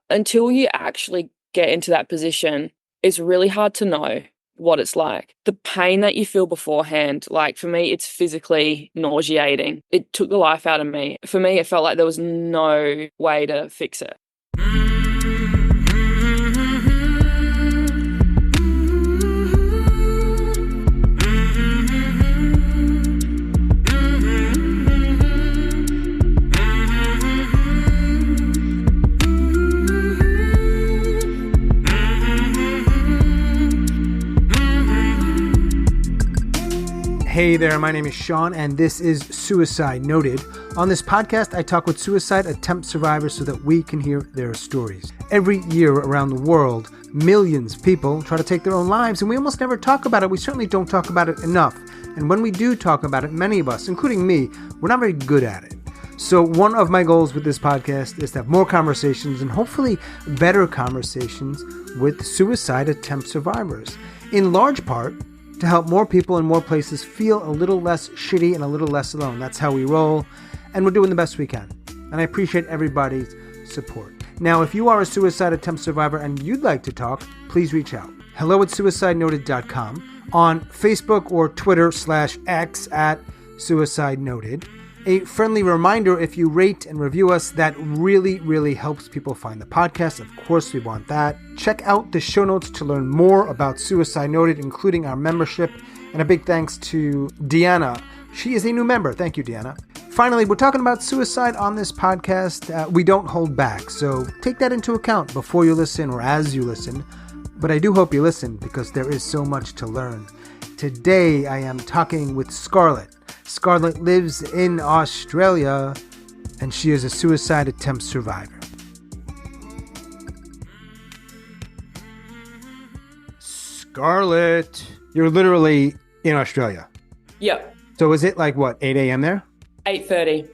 until you actually get into that position, it's really hard to know what it's like. The pain that you feel beforehand, like for me, it's physically nauseating. It took the life out of me. For me, it felt like there was no way to fix it. Hey there, my name is Sean, and this is Suicide Noted. On this podcast, I talk with suicide attempt survivors so that we can hear their stories. Every year around the world, millions of people try to take their own lives, and we almost never talk about it. We certainly don't talk about it enough. And when we do talk about it, many of us, including me, we're not very good at it. So one of my goals with this podcast is to have more conversations and hopefully better conversations with suicide attempt survivors. In large part, to help more people in more places feel a little less shitty and a little less alone. That's how we roll, and we're doing the best we can. And I appreciate everybody's support. Now, if you are a suicide attempt survivor and you'd like to talk, please reach out. hello@suicidenoted.com, on Facebook or Twitter /X @suicidenoted. A friendly reminder, if you rate and review us, that really, really helps people find the podcast. Of course, we want that. Check out the show notes to learn more about Suicide Noted, including our membership. And a big thanks to Deanna. She is a new member. Thank you, Deanna. Finally, we're talking about suicide on this podcast. We don't hold back, so take that into account before you listen or as you listen. But I do hope you listen because there is so much to learn. Today, I am talking with Scarlett. Scarlett lives in Australia, and she is a suicide attempt survivor. Scarlett, you're literally in Australia. Yep. So is it like, what, 8 a.m. there? 8:30.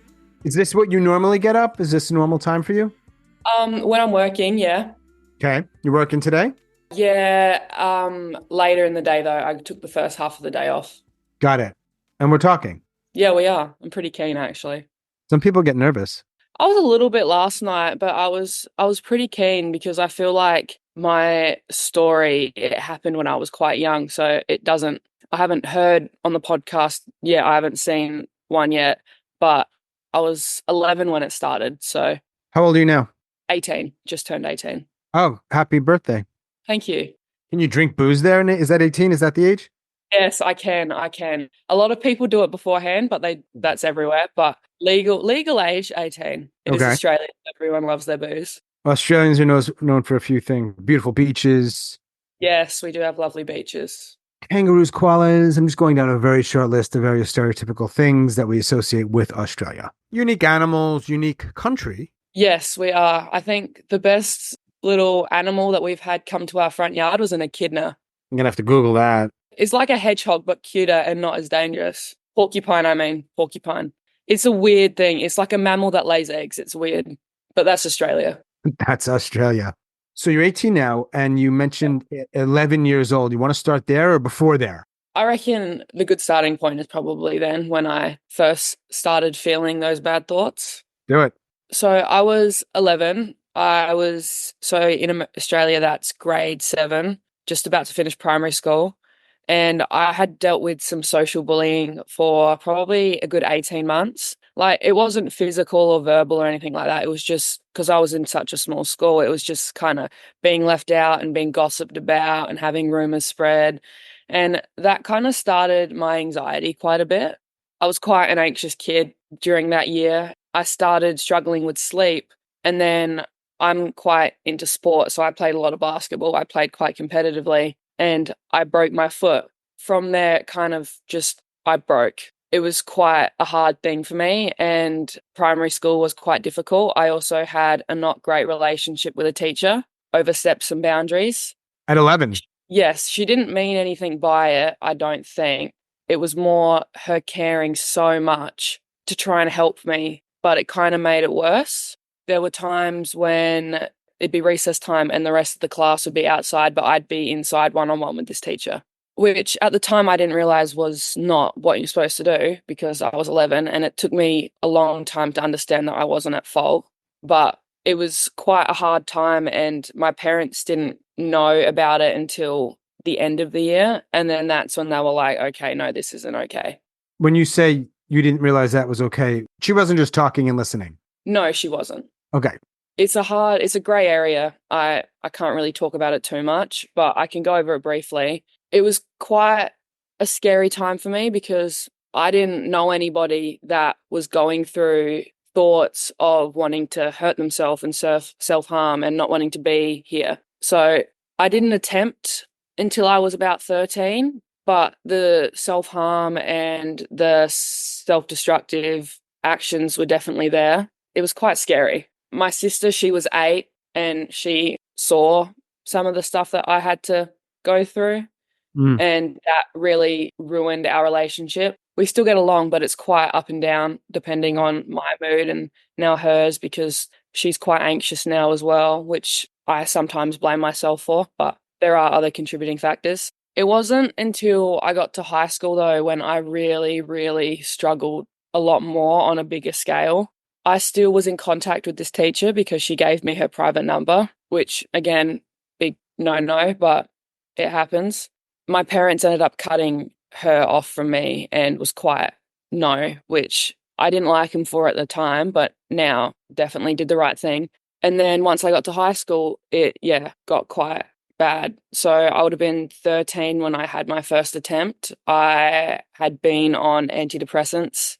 Is this what you normally get up? Is this a normal time for you? When I'm working, yeah. Okay. You're working today? Yeah, later in the day though. I took the first half of the day off. Got it. And we're talking. Yeah, we are. I'm pretty keen actually. Some people get nervous. I was a little bit last night, but I was pretty keen because I feel like my story, it happened when I was quite young, so I haven't heard on the podcast yet. I haven't seen one yet, but I was 11 when it started, so. How old are you now? 18, just turned 18. Oh, happy birthday. Thank you. Can you drink booze there? Is that 18? Is that the age? Yes, I can. A lot of people do it beforehand, but that's everywhere. But legal age, 18. It is Australia. Everyone loves their booze. Australians are known for a few things. Beautiful beaches. Yes, we do have lovely beaches. Kangaroos, koalas. I'm just going down a very short list of various stereotypical things that we associate with Australia. Unique animals, unique country. Yes, we are. I think the best little animal that we've had come to our front yard was an echidna. I'm going to have to Google that. It's like a hedgehog, but cuter and not as dangerous. Porcupine. It's a weird thing. It's like a mammal that lays eggs. It's weird, but that's Australia. That's Australia. So you're 18 now, and you mentioned 11 years old. You want to start there or before there? I reckon the good starting point is probably then when I first started feeling those bad thoughts. Do it. So I was 11. In Australia, that's grade 7, just about to finish primary school. And I had dealt with some social bullying for probably a good 18 months. Like, it wasn't physical or verbal or anything like that. It was just because I was in such a small school. It was just kind of being left out and being gossiped about and having rumors spread. And that kind of started my anxiety quite a bit. I was quite an anxious kid during that year. I started struggling with sleep, and then I'm quite into sport. So I played a lot of basketball. I played quite competitively. And I broke my foot. From there, I broke. It was quite a hard thing for me, and primary school was quite difficult. I also had a not great relationship with a teacher, overstepped some boundaries. At 11? Yes, she didn't mean anything by it, I don't think. It was more her caring so much to try and help me, but it kind of made it worse. There were times when it'd be recess time and the rest of the class would be outside, but I'd be inside one-on-one with this teacher, which at the time I didn't realize was not what you're supposed to do because I was 11, and it took me a long time to understand that I wasn't at fault. But it was quite a hard time, and my parents didn't know about it until the end of the year. And then that's when they were like, okay, no, this isn't okay. When you say you didn't realize that was okay, she wasn't just talking and listening. No, she wasn't. Okay. It's a gray area. I can't really talk about it too much, but I can go over it briefly. It was quite a scary time for me because I didn't know anybody that was going through thoughts of wanting to hurt themselves and self-harm and not wanting to be here. So I didn't attempt until I was about 13, but the self-harm and the self-destructive actions were definitely there. It was quite scary. My sister, she was 8 and she saw some of the stuff that I had to go through, Mm. and that really ruined our relationship. We still get along, but it's quite up and down depending on my mood and now hers, because she's quite anxious now as well, which I sometimes blame myself for, but there are other contributing factors. It wasn't until I got to high school, though, when I really, really struggled a lot more on a bigger scale. I still was in contact with this teacher because she gave me her private number, which, again, big no no, but it happens. My parents ended up cutting her off from me and was quite no, which I didn't like him for at the time, but now definitely did the right thing. And then once I got to high school, it, yeah, got quite bad. So I would have been 13 when I had my first attempt. I had been on antidepressants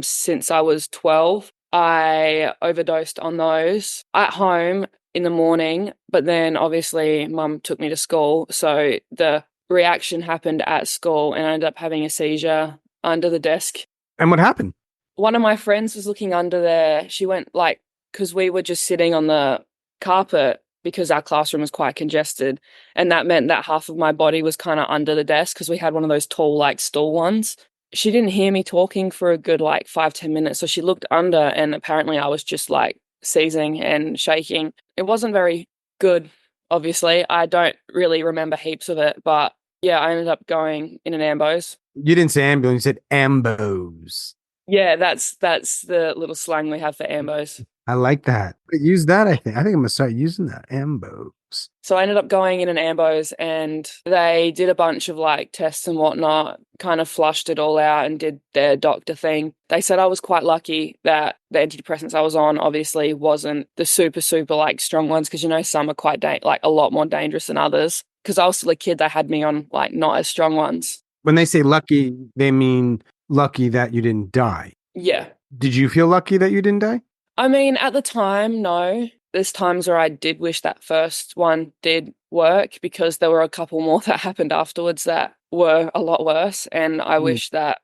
since I was 12. I overdosed on those at home in the morning, but then obviously mum took me to school. So the reaction happened at school and I ended up having a seizure under the desk. And what happened? One of my friends was looking under there. She went like, because we were just sitting on the carpet because our classroom was quite congested. And that meant that half of my body was kind of under the desk because we had one of those tall, like, stool ones. She didn't hear me talking for a good like 5, 10 minutes. So she looked under and apparently I was just like seizing and shaking. It wasn't very good, obviously. I don't really remember heaps of it, but yeah, I ended up going in an ambos. You didn't say ambulance, you said ambos. Yeah, that's the little slang we have for ambos. I like that. Use that, I think. I think I'm gonna start using that. Ambos. So I ended up going in an ambos and they did a bunch of like tests and whatnot, kind of flushed it all out and did their doctor thing. They said I was quite lucky that the antidepressants I was on obviously wasn't the super, super like strong ones, because you know some are quite like a lot more dangerous than others. Because I was still a kid, they had me on like not as strong ones. When they say lucky, they mean lucky that you didn't die. Yeah. Did you feel lucky that you didn't die? I mean, at the time, no. There's times where I did wish that first one did work, because there were a couple more that happened afterwards that were a lot worse. And I Mm. wish that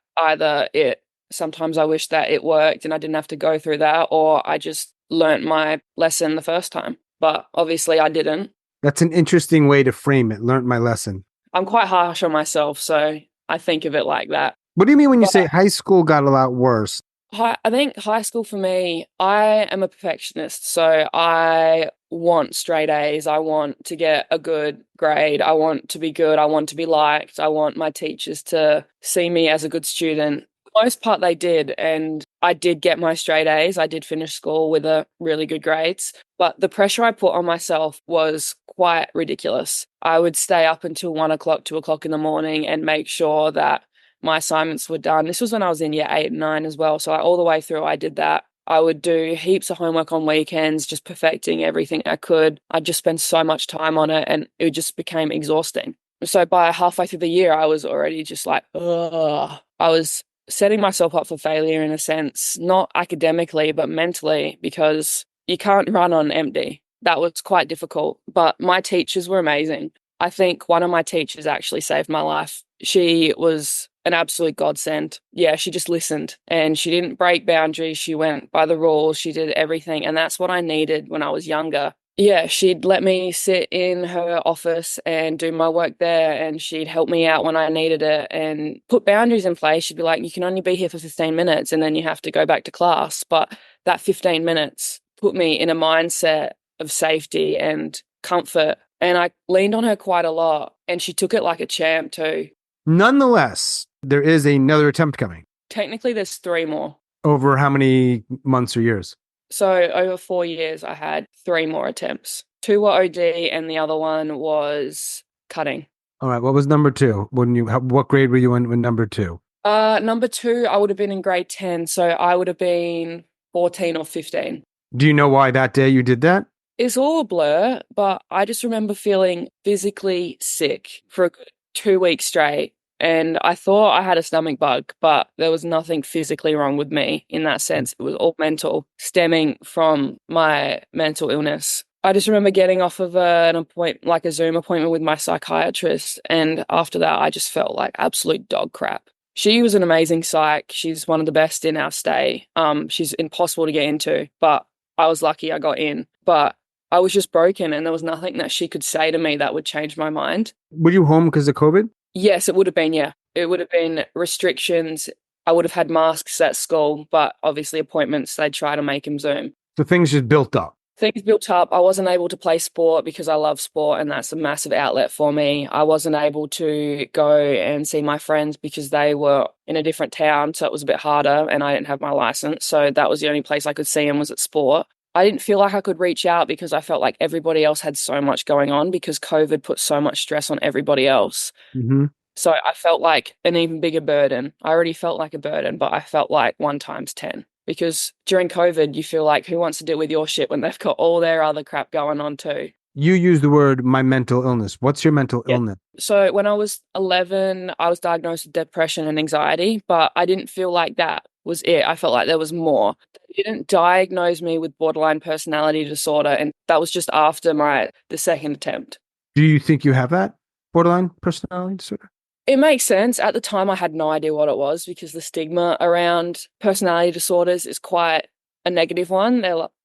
sometimes I wish that it worked and I didn't have to go through that, or I just learnt my lesson the first time. But obviously I didn't. That's an interesting way to frame it. Learned my lesson. I'm quite harsh on myself, so I think of it like that. What do you mean when you But say high school got a lot worse? I think high school for me, I am a perfectionist. So I want straight A's. I want to get a good grade. I want to be good. I want to be liked. I want my teachers to see me as a good student. Most part they did, and I did get my straight A's. I did finish school with a really good grades, but the pressure I put on myself was quite ridiculous. I would stay up until 1 o'clock, 2 o'clock in the morning and make sure that my assignments were done. This was when I was in year 8 and 9 as well. So all the way through, I did that. I would do heaps of homework on weekends, just perfecting everything I could. I'd just spend so much time on it and it just became exhausting. So by halfway through the year, I was already just like, ugh. I was setting myself up for failure in a sense, not academically, but mentally, because you can't run on empty. That was quite difficult, but my teachers were amazing. I think one of my teachers actually saved my life. She was an absolute godsend. Yeah, she just listened and she didn't break boundaries. She went by the rules. She did everything. And that's what I needed when I was younger. Yeah, she'd let me sit in her office and do my work there, and she'd help me out when I needed it and put boundaries in place. She'd be like, you can only be here for 15 minutes and then you have to go back to class. But that 15 minutes put me in a mindset of safety and comfort. And I leaned on her quite a lot, and she took it like a champ too. Nonetheless, there is another attempt coming. Technically, there's 3 more. Over how many months or years? So over 4 years, I had three more attempts. Two were OD, and the other one was cutting. All right. What was number two? What grade were you in when number two? Number two, I would have been in grade 10, so I would have been 14 or 15. Do you know why that day you did that? It's all a blur, but I just remember feeling physically sick for a good 2 weeks straight. And I thought I had a stomach bug, but there was nothing physically wrong with me in that sense. It was all mental, stemming from my mental illness. I just remember getting off of like a Zoom appointment with my psychiatrist. And after that, I just felt like absolute dog crap. She was an amazing psych. She's one of the best in our state. She's impossible to get into, but I was lucky I got in. But I was just broken, and there was nothing that she could say to me that would change my mind. Were you home because of COVID? Yes, it would have been, yeah. It would have been restrictions. I would have had masks at school, but obviously appointments, they'd try to make them Zoom. So things just built up. Things built up. I wasn't able to play sport because I love sport, and that's a massive outlet for me. I wasn't able to go and see my friends because they were in a different town, so it was a bit harder, and I didn't have my license. So that was the only place I could see them was at sport. I didn't feel like I could reach out because I felt like everybody else had so much going on because COVID put so much stress on everybody else. Hmm. So I felt like an even bigger burden. I already felt like a burden, but I felt like 1 times 10. Because during COVID, you feel like who wants to deal with your shit when they've got all their other crap going on too? You use the word my mental illness. What's your mental Yeah. illness? So when I was 11, I was diagnosed with depression and anxiety, but I didn't feel like that was it. I felt like there was more. They didn't diagnose me with borderline personality disorder, and that was just after the second attempt. Do you think you have that borderline personality disorder? It makes sense. At the time, I had no idea what it was because the stigma around personality disorders is quite a negative one.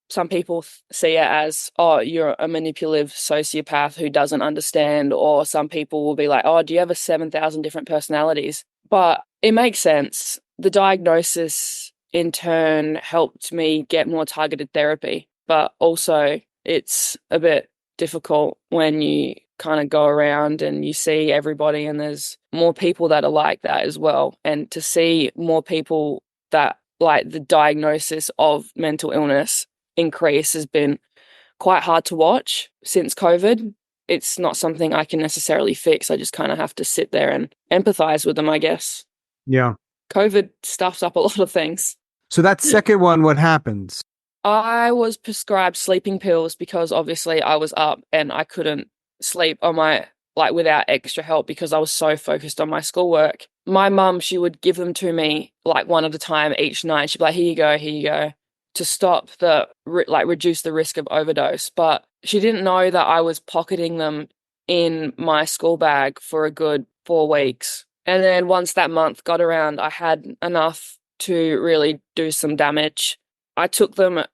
Some people see it as, oh, you're a manipulative sociopath who doesn't understand, or some people will be like, oh, do you have 7,000 different personalities? But it makes sense. The diagnosis in turn helped me get more targeted therapy, but also it's a bit difficult when you kind of go around and you see everybody and there's more people that are like that as well. And to see more people that like the diagnosis of mental illness increase has been quite hard to watch since COVID. It's not something I can necessarily fix. I just kind of have to sit there and empathize with them, I guess. Yeah. COVID stuffs up a lot of things. So that second one, what happens? I was prescribed sleeping pills because obviously I was up and I couldn't sleep on like without extra help because I was so focused on my schoolwork. My mum, she would give them to me like one at a time each night. She'd be like, here you go, to stop reduce the risk of overdose. But she didn't know that I was pocketing them in my school bag for a good 4 weeks. And then once that month got around, I had enough to really do some damage. I took them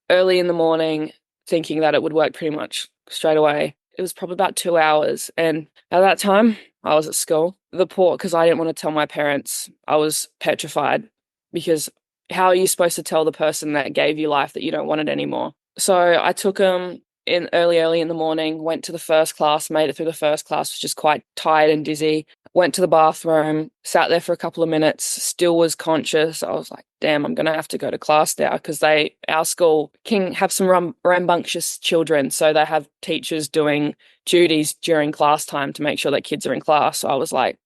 early in the morning thinking that it would work pretty much straight away. It was probably about 2 hours. And at that time, I was at school. Because I didn't want to tell my parents, I was petrified because how are you supposed to tell the person that gave you life that you don't want it anymore? So I took them in early in the morning, went to the first class, made it through the first class, was just quite tired and dizzy. Went to the bathroom, sat there for a couple of minutes, still was conscious. I was like, damn, I'm going to have to go to class now because our school can have some rambunctious children. So they have teachers doing duties during class time to make sure that kids are in class. So I was like,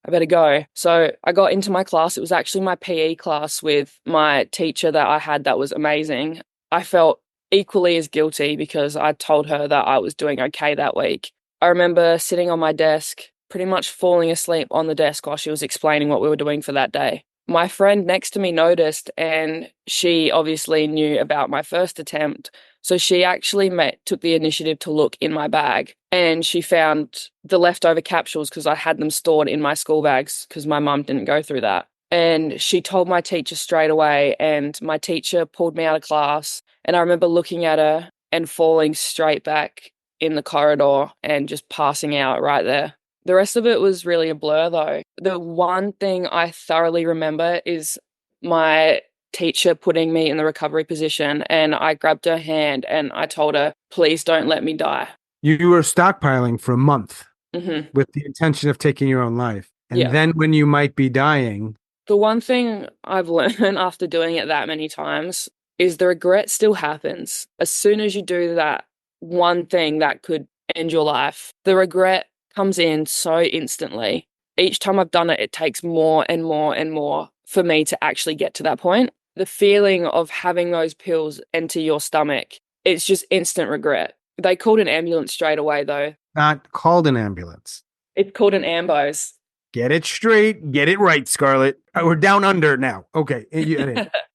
I better go. So I got into my class. It was actually my PE class with my teacher that I had that was amazing. I felt equally as guilty because I told her that I was doing okay that week. I remember sitting on my desk, pretty much falling asleep on the desk while she was explaining what we were doing for that day. My friend next to me noticed, and she obviously knew about my first attempt. So she actually took the initiative to look in my bag, and she found the leftover capsules because I had them stored in my school bags because my mum didn't go through that. And she told my teacher straight away, and my teacher pulled me out of class. And I remember looking at her and falling straight back in the corridor and just passing out right there. The rest of it was really a blur, though. The one thing I thoroughly remember is my teacher putting me in the recovery position, and I grabbed her hand and I told her, please don't let me die. You were stockpiling for a month Hmm. with the intention of taking your own life. And Yeah. then when you might be dying, The one thing I've learned after doing it that many times is the regret still happens. As soon as you do that one thing that could end your life, the regret comes in so instantly. Each time I've done it, it takes more and more and more for me to actually get to that point. The feeling of having those pills enter your stomach, it's just instant regret. They called an ambulance straight away, though. Not called an ambulance. It's called an ambos. Get it straight. Get it right, Scarlett. We're down under now. Okay.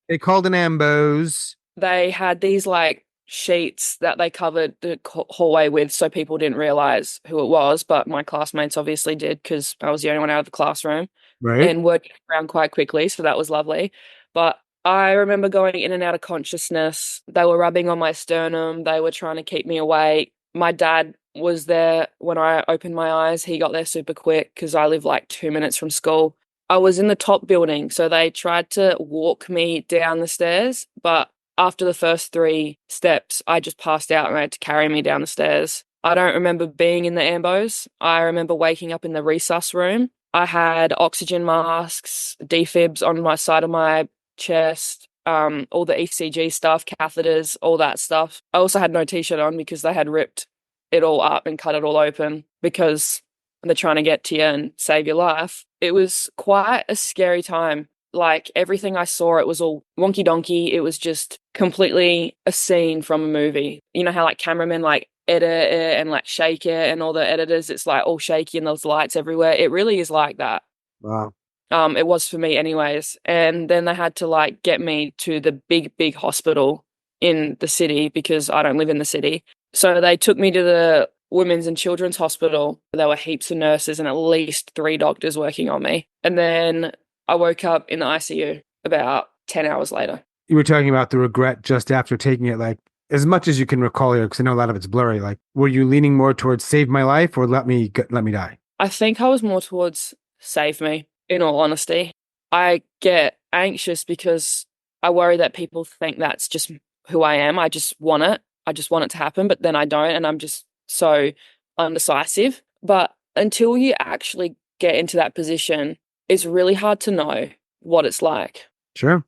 They called an ambos. They had these like sheets that they covered the hallway with so people didn't realize who it was, but my classmates obviously did because I was the only one out of the classroom Right. and word got around quite quickly, so that was lovely. But I remember going in and out of consciousness. They were rubbing on my sternum. They were trying to keep me awake. My dad was there when I opened my eyes. He got there super quick because I live like 2 minutes from school. I was in the top building, so they tried to walk me down the stairs, but after the first 3 steps, I just passed out and they had to carry me down the stairs. I don't remember being in the ambos. I remember waking up in the resus room. I had oxygen masks, defibs on my side of my chest, all the ECG stuff, catheters, all that stuff. I also had no t-shirt on because they had ripped it all up and cut it all open because they're trying to get to you and save your life. It was quite a scary time. Like everything I saw, it was all wonky donkey. It was just completely a scene from a movie. You know how like cameramen like edit it and like shake it and all the editors, it's like all shaky and there's lights everywhere. It really is like that. Wow. It was for me anyways. And then they had to like get me to the big hospital in the city because I don't live in the city. So they took me to the Women's and Children's Hospital. There were heaps of nurses and at least 3 doctors working on me. And then I woke up in the ICU about 10 hours later. You were talking about the regret just after taking it, like as much as you can recall here, because I know a lot of it's blurry. Like, were you leaning more towards save my life or let me die? I think I was more towards save me, in all honesty. I get anxious because I worry that people think that's just who I am. I just want it. I just want it to happen, but then I don't, and I'm just so undecisive. But until you actually get into that position, it's really hard to know what it's like. Sure.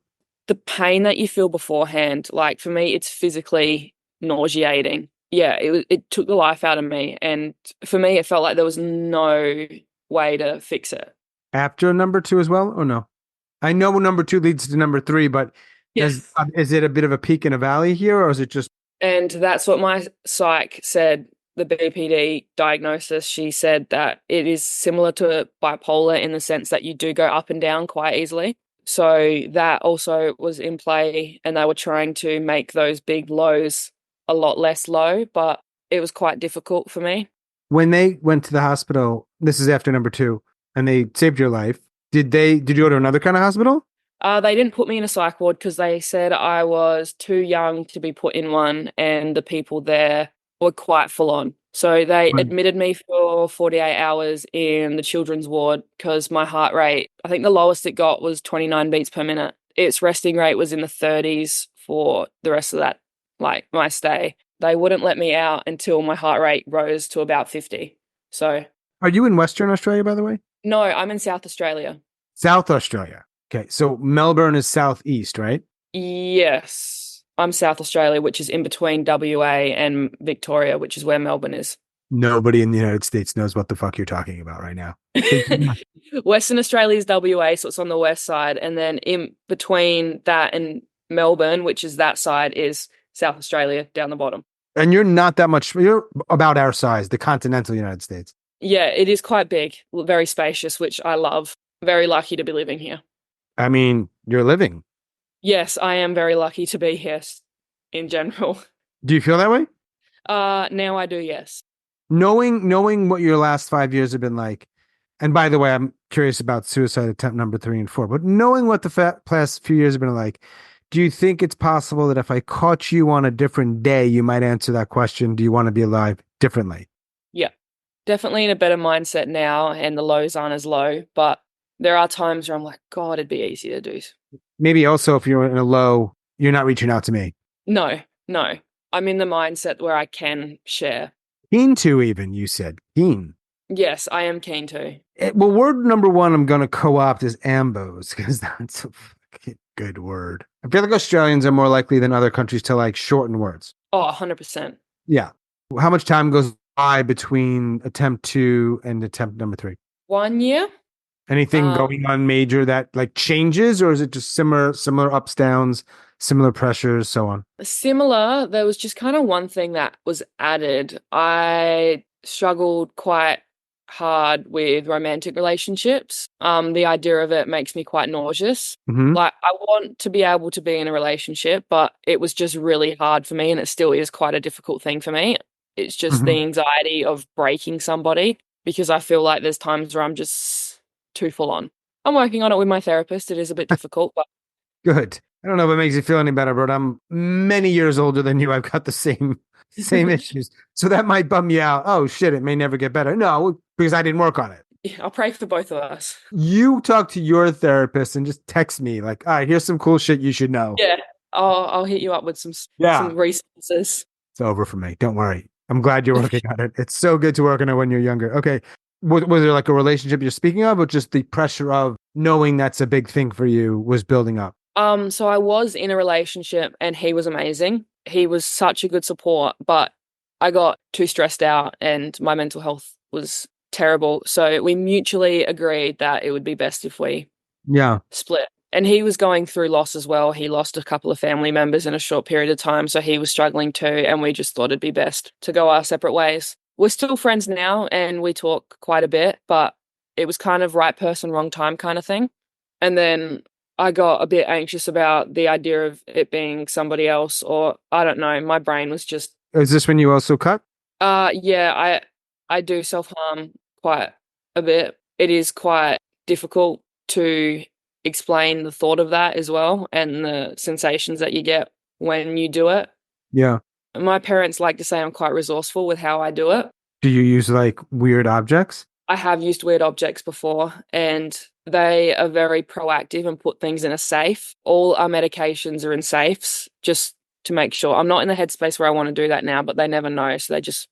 The pain that you feel beforehand, like for me, it's physically nauseating. Yeah, it took the life out of me. And for me, it felt like there was no way to fix it. After number 2 as well, or no? I know number 2 leads to number 3, but Yes. is it a bit of a peak in a valley here, or is it just? And that's what my psych said, the BPD diagnosis. She said that it is similar to bipolar in the sense that you do go up and down quite easily. So that also was in play, and they were trying to make those big lows a lot less low, but it was quite difficult for me. When they went to the hospital, this is after number 2, and they saved your life. Did you go to another kind of hospital? They didn't put me in a psych ward because they said I was too young to be put in one, and the people there were quite full on. So they Right. admitted me for 48 hours in the children's ward because my heart rate, I think the lowest it got was 29 beats per minute. Its resting rate was in the 30s for the rest of that, like my stay. They wouldn't let me out until my heart rate rose to about 50. So, Are you in Western Australia, by the way? no, I'm in South Australia. South Australia. Okay, so Melbourne is southeast, right? Yes, I'm South Australia, which is in between WA and Victoria, which is where Melbourne is. Nobody in the United States knows what the fuck you're talking about right now. Western Australia is WA, so it's on the west side. And then in between that and Melbourne, which is that side, is South Australia down the bottom. And you're not that much, you're about our size, the continental United States. Yeah, it is quite big, very spacious, which I love. Very lucky to be living here. I mean, you're living. Yes, I am very lucky to be here in general. Do you feel that way? Now I do, yes. Knowing what your last 5 years have been like, and by the way, I'm curious about suicide attempt number 3 and 4, but knowing what the past few years have been like, do you think it's possible that if I caught you on a different day, you might answer that question, do you want to be alive, differently? Yeah, definitely in a better mindset now, and the lows aren't as low, but there are times where I'm like, God, it'd be easy to do. Maybe also if you're in a low, you're not reaching out to me. No. I'm in the mindset where I can share. Keen to even, you said. Keen. Yes, I am keen to. Well, word number 1 I'm going to co-opt is ambos, because that's a fucking good word. I feel like Australians are more likely than other countries to like shorten words. Oh, 100%. Yeah. How much time goes by between attempt two and attempt number three? 1 year. Anything Um, going on major that like changes, or is it just similar ups, downs, similar pressures, so on? Similar, there was just kind of one thing that was added. I struggled quite hard with romantic relationships. The idea of it makes me quite nauseous. Hmm. Like, I want to be able to be in a relationship, but it was just really hard for me, and it still is quite a difficult thing for me. It's just Hmm. the anxiety of breaking somebody because I feel like there's times where I'm just too full on. I'm working on it with my therapist. It is a bit difficult, but Good. I don't know if it makes you feel any better, but I'm many years older than you. I've got the same issues. So that might bum you out. Oh shit, it may never get better. No, because I didn't work on it. yeah, I'll pray for both of us. You talk to your therapist and just text me like, all right, here's some cool shit you should know. Yeah, I'll hit you up with Yeah. some resources. It's over for me. Don't worry. I'm glad you're working on it. It's so good to work on it when you're younger. Okay. Was there like a relationship you're speaking of, or just the pressure of knowing that's a big thing for you was building up? So I was in a relationship and he was amazing. He was such a good support, but I got too stressed out and my mental health was terrible. So we mutually agreed that it would be best if we Yeah. split. And he was going through loss as well. He lost a couple of family members in a short period of time, so he was struggling too. And we just thought it'd be best to go our separate ways. We're still friends now and we talk quite a bit, but it was kind of right person, wrong time kind of thing. And then I got a bit anxious about the idea of it being somebody else, or I don't know. My brain was just, Is this when you also cut? yeah, I do self-harm quite a bit. It is quite difficult to explain the thought of that as well and the sensations that you get when you do it. Yeah. My parents like to say I'm quite resourceful with how I do it. Do you use like weird objects? I have used weird objects before and they are very proactive and put things in a safe. All our medications are in safes just to make sure. I'm not in the headspace where I want to do that now, but they never know. So they just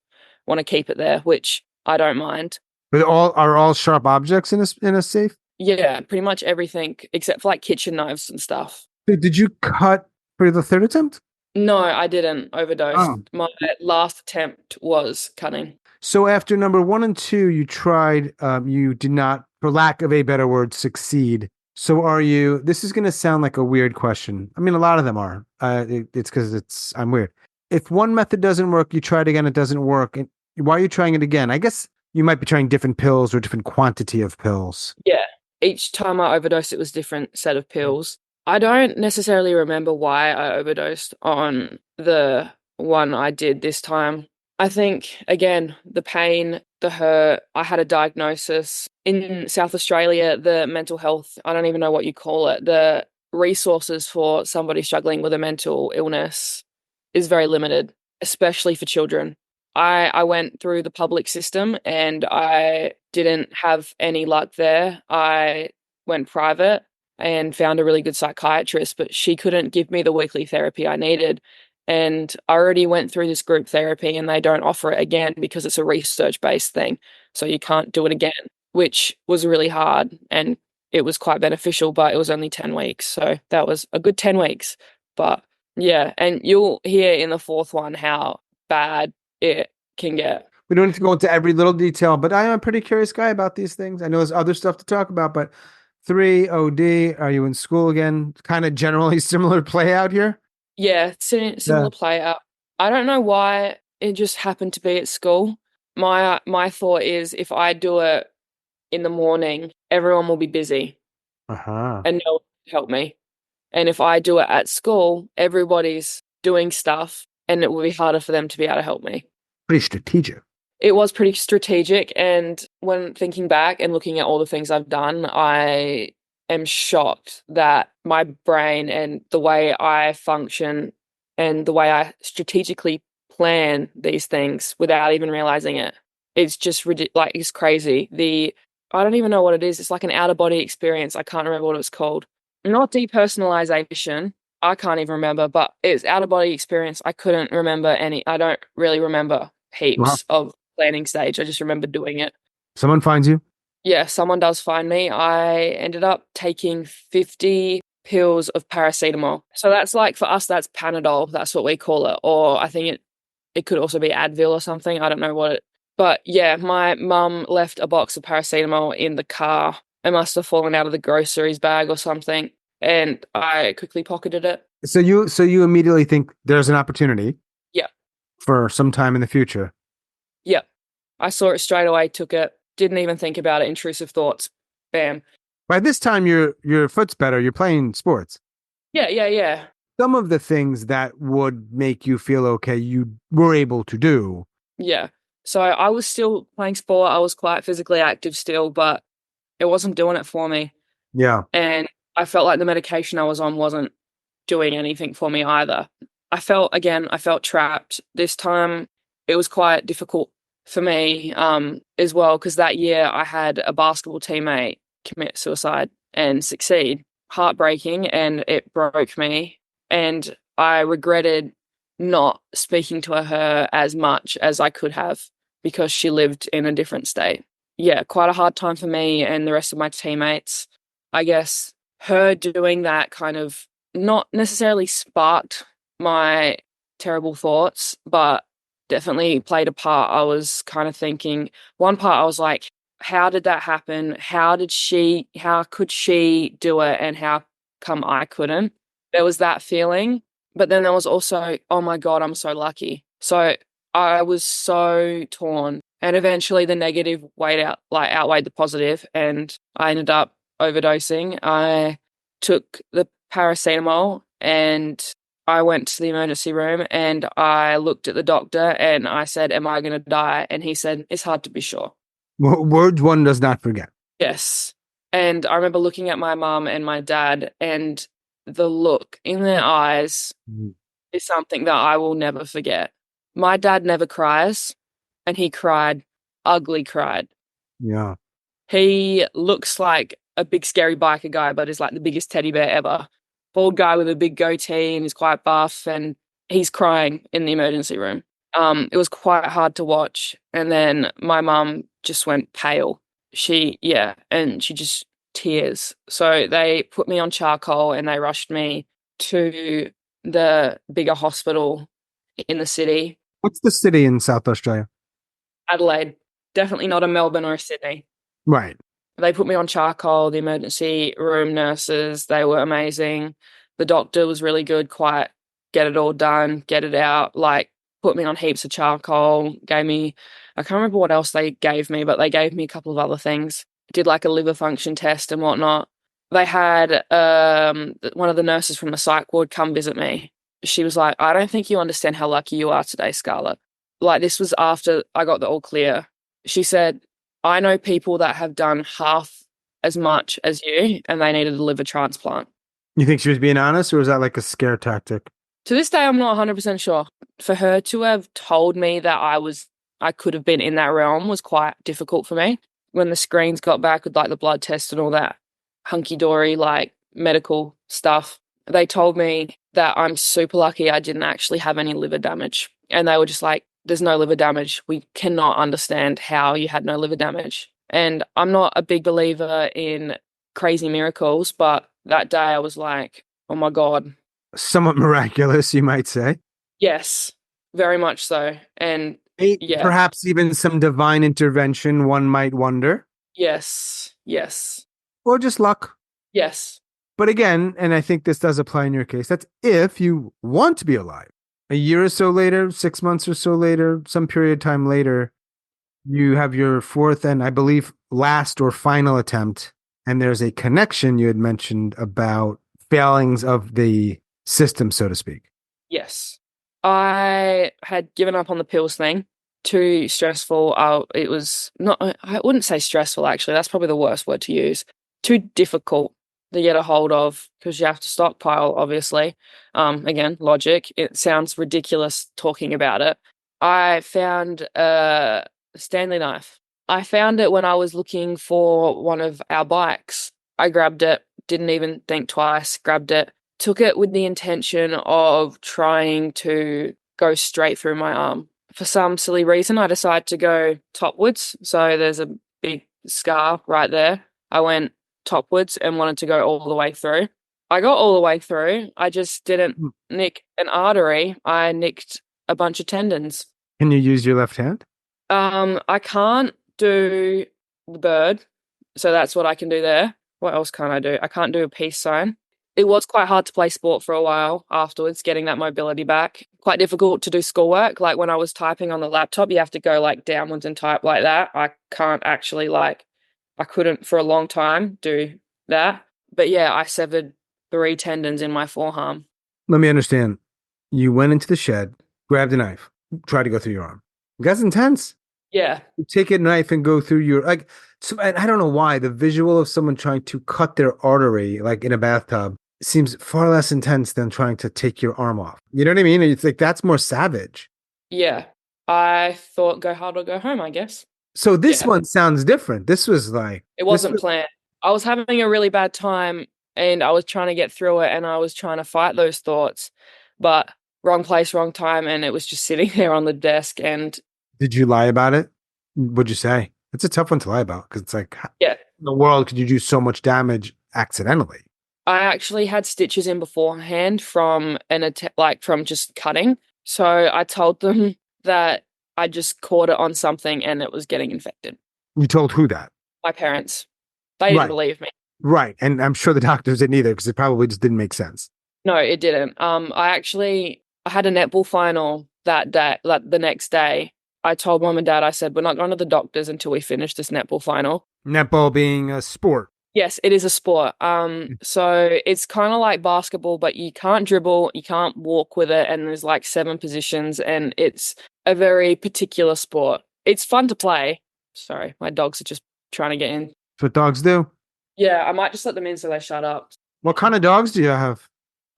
want to keep it there, which I don't mind. But all sharp objects in a safe? Yeah, pretty much everything except for like kitchen knives and stuff. Did you cut for the third attempt? No, I didn't overdose. Oh. My last attempt was cutting. So after number one and two, you tried, you did not, for lack of a better word, succeed. So are you, this is going to sound like a weird question. I mean, a lot of them are. It's because I'm weird. If one method doesn't work, you try it again, it doesn't work. And why are you trying it again? I guess you might be trying different pills or different quantity of pills. Yeah. Each time I overdosed, it was a different set of pills. I don't necessarily remember why I overdosed on the one I did this time. I think, again, the pain, the hurt, I had a diagnosis. In South Australia, the mental health, I don't even know what you call it, the resources for somebody struggling with a mental illness is very limited, especially for children. I went through the public system and I didn't have any luck there. I went private and found a really good psychiatrist, but she couldn't give me the weekly therapy I needed. And I already went through this group therapy and they don't offer it again because it's a research based thing. So you can't do it again, which was really hard and it was quite beneficial, but it was only 10 weeks. So that was a good 10 weeks. But yeah, and you'll hear in the fourth one how bad it can get. We don't need to go into every little detail, but I am a pretty curious guy about these things. I know there's other stuff to talk about, but three, OD, are you in school again? Kind of generally similar play out here? Yeah, Yeah. similar play out. I don't know why it just happened to be at school. My thought is if I do it in the morning, everyone will be busy Uh-huh. and no one will help me. And if I do it at school, everybody's doing stuff and it will be harder for them to be able to help me. Pretty strategic. It was pretty strategic. And when thinking back and looking at all the things I've done, I am shocked that my brain and the way I function and the way I strategically plan these things without even realizing it. It's just like it's crazy. I don't even know what it is. It's like an out of body experience. I can't remember what it's called. Not depersonalization. I can't even remember, but it's out of body experience. I couldn't remember any. I don't really remember Wow. heaps of planning stage. I just remember doing it. Someone finds you? Yeah, someone does find me. I ended up taking 50 pills of paracetamol. So that's like for us, that's Panadol. That's what we call it. Or I think it could also be Advil or something. I don't know what it. But yeah, my mum left a box of paracetamol in the car. It must have fallen out of the groceries bag or something, and I quickly pocketed it. So you immediately think there's an opportunity Yeah, for some time in the future. yeah. I saw it straight away, took it, didn't even think about it. Intrusive thoughts. Bam. By this time, your foot's better. You're playing sports. Yeah, yeah, yeah. Some of the things that would make you feel okay, you were able to do. Yeah. So I was still playing sport. I was quite physically active still, but it wasn't doing it for me. Yeah. And I felt like the medication I was on wasn't doing anything for me either. I felt trapped. This time it was quite difficult for me as well, because that year I had a basketball teammate commit suicide and succeed. Heartbreaking, and it broke me. And I regretted not speaking to her as much as I could have because she lived in a different state. Yeah, quite a hard time for me and the rest of my teammates. I guess her doing that kind of not necessarily sparked my terrible thoughts, but definitely played a part. I was kind of thinking, one part I was like, how did that happen? How could she do it? And how come I couldn't? There was that feeling. But then there was also, oh my God, I'm so lucky. So I was so torn. And eventually the negative outweighed the positive, and I ended up overdosing. I took the paracetamol and I went to the emergency room and I looked at the doctor and I said, am I going to die? And he said, it's hard to be sure. Words one does not forget. Yes. And I remember looking at my mum and my dad, and the look in their eyes Mhm. is something that I will never forget. My dad never cries, and he cried, ugly cried. Yeah. He looks like a big scary biker guy, but is like the biggest teddy bear ever. Bald guy with a big goatee and is quite buff, and he's crying in the emergency room. It was quite hard to watch. And then my mum just went pale. And she just tears. So they put me on charcoal and they rushed me to the bigger hospital in the city, What's the city in South Australia? Adelaide. Definitely not a Melbourne or a Sydney. Right. They put me on charcoal, the emergency room nurses, they were amazing. The doctor was really good, quite get it all done, get it out, like put me on heaps of charcoal, I can't remember what else they gave me, but they gave me a couple of other things. Did like a liver function test and whatnot. They had one of the nurses from the psych ward come visit me. She was like, I don't think you understand how lucky you are today, Scarlett. Like, this was after I got the all clear. She said, I know people that have done half as much as you and they needed a liver transplant. You think she was being honest, or was that like a scare tactic? To this day, I'm not 100% sure. For her to have told me that I could have been in that realm was quite difficult for me. When the screens got back with like the blood test and all that hunky dory, like medical stuff, they told me that I'm super lucky I didn't actually have any liver damage. And they were just like, there's no liver damage. We cannot understand how you had no liver damage. And I'm not a big believer in crazy miracles, but that day I was like, oh my God, Somewhat miraculous, you might say. yes, very much so. And yeah, Perhaps even some divine intervention, one might wonder, yes, yes, or just luck. yes, But again, and I think this does apply in your case, that's if you want to be alive. A year or so later, 6 months or so later, some period of time later, you have your fourth and I believe last or final attempt. And there's a connection you had mentioned about failings of the system, so to speak. yes. I had given up on the pills thing. Too stressful. It was not, I wouldn't say stressful, actually. That's probably the worst word to use. Too difficult to get a hold of because you have to stockpile, obviously. Again, logic. It sounds ridiculous talking about it. I found a Stanley knife. I found it when I was looking for one of our bikes. I grabbed it, didn't even think twice, grabbed it, took it with the intention of trying to go straight through my arm. For some silly reason, I decided to go topwards. So there's a big scar right there. I went topwards and wanted to go all the way through. I got all the way through. I just didn't Hmm. nick an artery. I nicked a bunch of tendons. Can you use your left hand? I can't do the bird, so that's what I can do there. What else can't I do? I can't do a peace sign. It was quite hard to play sport for a while afterwards, getting that mobility back. Quite difficult to do schoolwork. Like when I was typing on the laptop, you have to go like downwards and type like that. I can't actually I couldn't for a long time do that. But yeah, I severed three tendons in my forearm. Let me understand. You went into the shed, grabbed a knife, tried to go through your arm. That's intense. Yeah, You take a knife and go through your like. So, and I don't know why the visual of someone trying to cut their artery like in a bathtub seems far less intense than trying to take your arm off. You know what I mean? It's like that's more savage. yeah. I thought go hard or go home, I guess. So this Yeah. one sounds different. This was like It this wasn't was planned. I was having a really bad time and I was trying to get through it and I was trying to fight those thoughts, but wrong place, wrong time. And it was just sitting there on the desk. And Did you lie about it? What'd you say? It's a tough one to lie about because it's like, how yeah, in the world could you do so much damage accidentally? I actually had stitches in beforehand from like from just cutting. So I told them that I just caught it on something and it was getting infected. You told who that? My parents, they didn't Right, believe me. right. And I'm sure the doctors didn't either because it probably just didn't make sense. No, it didn't. I had a netball final that day, like the next day. I told mom and dad, I said, we're not going to the doctors until we finish this netball final. Netball being a sport. Yes, it is a sport. So it's kind of like basketball, but you can't dribble, you can't walk with it, and there's like seven positions, and it's a very particular sport. It's fun to play. Sorry, my dogs are just trying to get in. That's what dogs do. Yeah, I might just let them in so they shut up. What kind of dogs do you have?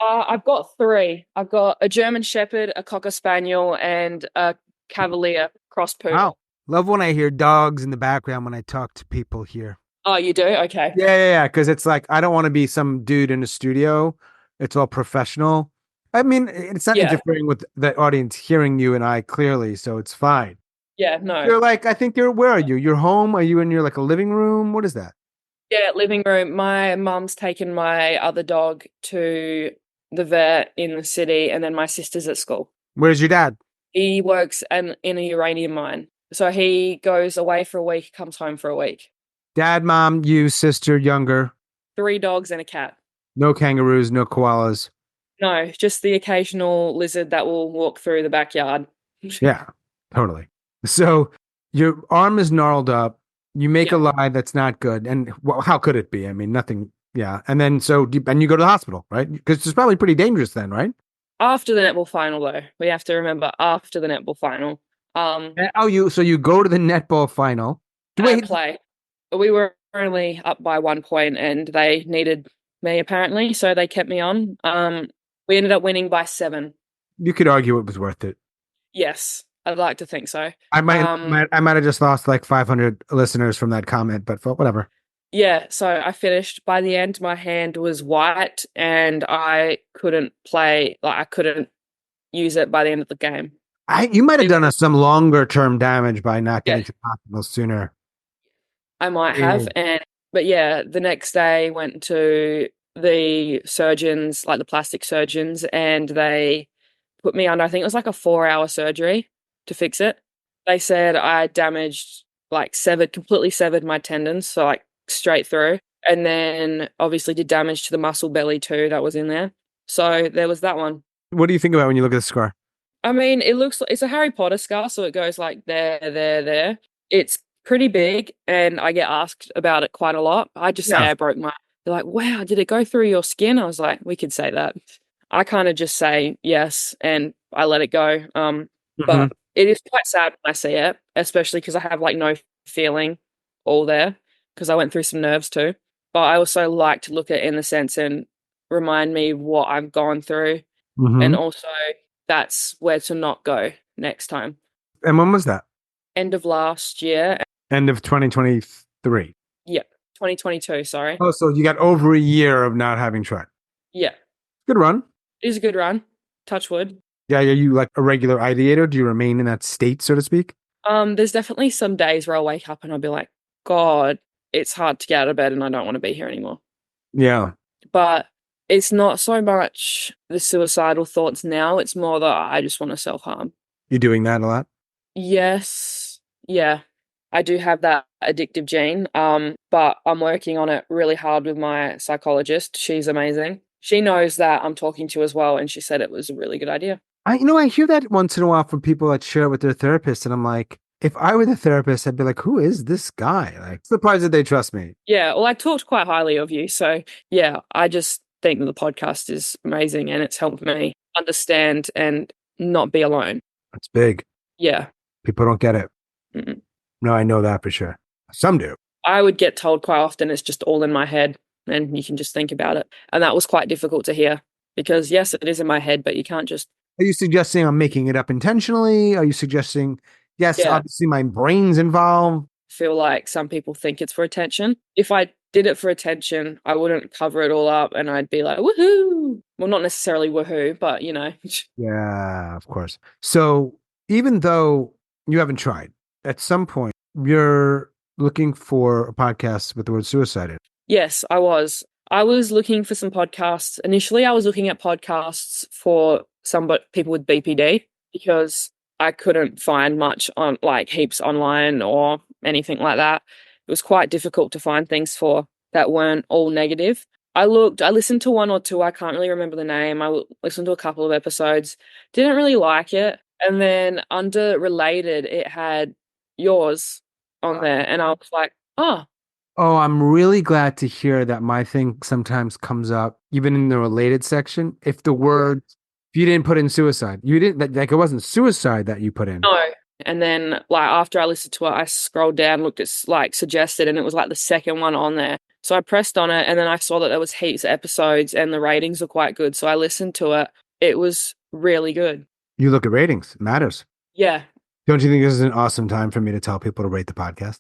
I've got three. I've got a German Shepherd, a Cocker Spaniel, and a Cavalier Cross Wow. Poodle. Love when I hear dogs in the background when I talk to people here. Oh, you do? Okay. Yeah. Because it's like I don't want to be some dude in a studio. It's all professional. I mean, it's not Yeah. interfering with the audience hearing you and I clearly, so it's fine. Yeah, no. You're like, I think you're, where are you? You're home? Are you in your like a living room? What is that? Yeah, living room. My mum's taken my other dog to the vet in the city, and then my sister's at school. Where's your dad? He works in a uranium mine. So he goes away for a week, comes home for a week. Dad, mom, you, sister, younger. Three dogs and a cat. No kangaroos, no koalas. No, just the occasional lizard that will walk through the backyard. Yeah, totally. So your arm is gnarled up. You make a Yeah. lie that's not good. And well, how could it be? I mean, nothing. Yeah. And then and you go to the hospital, right? Because it's probably pretty dangerous then, right? After the netball final, though, we have to remember after the netball final, Oh, so you go to the netball final. at Wait, play, we were only up by 1 point, and they needed me apparently, so they kept me on. We ended up winning by 7. you could argue it was worth it. Yes, I'd like to think so. I might, Um, might I might have just lost like 500 listeners from that comment, but whatever. yeah, so I finished. By the end, my hand was white, and I couldn't play. Like I couldn't use it by the end of the game. You might have It- done us some longer term damage by not yeah, getting to the hospital sooner. I might have, Yeah. and but yeah, the next day went to the surgeons, like the plastic surgeons, and they put me under. I think it was like a 4-hour surgery to fix it. They said I damaged, like completely severed my tendons, so like straight through, and then obviously did damage to the muscle belly too that was in there. So there was that one. What do you think about when you look at the scar? I mean, it's a Harry Potter scar, so it goes like there, there, there. It's pretty big, and I get asked about it quite a lot. I just say Yeah. I broke my. They're like, "Wow, did it go through your skin?" I was like, "We could say that." I kind of just say yes, and I let it go. Hmm. But it is quite sad when I see it, especially because I have like no feeling all there because I went through some nerves too. But I also like to look at it in the sense and remind me what I've gone through, and Hmm. also that's where to not go next time. And when was that? End of last year. End of 2023. Yep. 2022, sorry. Oh, so you got over a year of not having tried. Yeah. Good run. It is a good run. Touch wood. Yeah, are you like a regular ideator? Do you remain in that state, so to speak? There's definitely some days where I'll wake up and I'll be like, God, it's hard to get out of bed and I don't want to be here anymore. Yeah. But It's not so much the suicidal thoughts now, it's more that I just want to self-harm. You're doing that a lot? Yes. Yeah. I do have that addictive gene. But I'm working on it really hard with my psychologist. She's amazing. She knows that I'm talking to as well, and she said it was a really good idea. I hear that once in a while from people that share it with their therapist, and I'm like, if I were the therapist, I'd be like, who is this guy? Like, surprised that they trust me. Yeah, well, I talked quite highly of you, so yeah, I just think that the podcast is amazing and it's helped me understand and not be alone. That's big. Yeah. People don't get it. Mm. No, I know that for sure. Some do. I would get told quite often it's just all in my head and you can just think about it. And that was quite difficult to hear because, yes, it is in my head, but you can't just, Are you suggesting I'm making it up intentionally? Are you suggesting, yes, yeah, obviously my brain's involved? feel like some people think it's for attention. If I did it for attention, I wouldn't cover it all up and I'd be like, woohoo. Well, not necessarily woohoo, but Yeah, of course. So even though you haven't tried, at some point you're looking for a podcast with the word suicide in it. Yes, I was. I was looking for some podcasts. Initially, I was looking at podcasts for people with BPD because I couldn't find much on like heaps online or anything like that. It was quite difficult to find things for that weren't all negative. I listened to one or two, I can't really remember the name. Listened to a couple of episodes, didn't really like it. And then under related, it had yours on there. And I was like, oh, Oh, I'm really glad to hear that my thing sometimes comes up, even in the related section. If you didn't put in suicide, you didn't, like, it wasn't suicide that you put in. no. And then, like, after I listened to it, I scrolled down, looked at, like, suggested, and it was, like, the second one on there. So I pressed on it, and then I saw that there was heaps of episodes, and the ratings were quite good. So I listened to it. It was really good. You look at ratings, it matters. Yeah. Don't you think this is an awesome time for me to tell people to rate the podcast?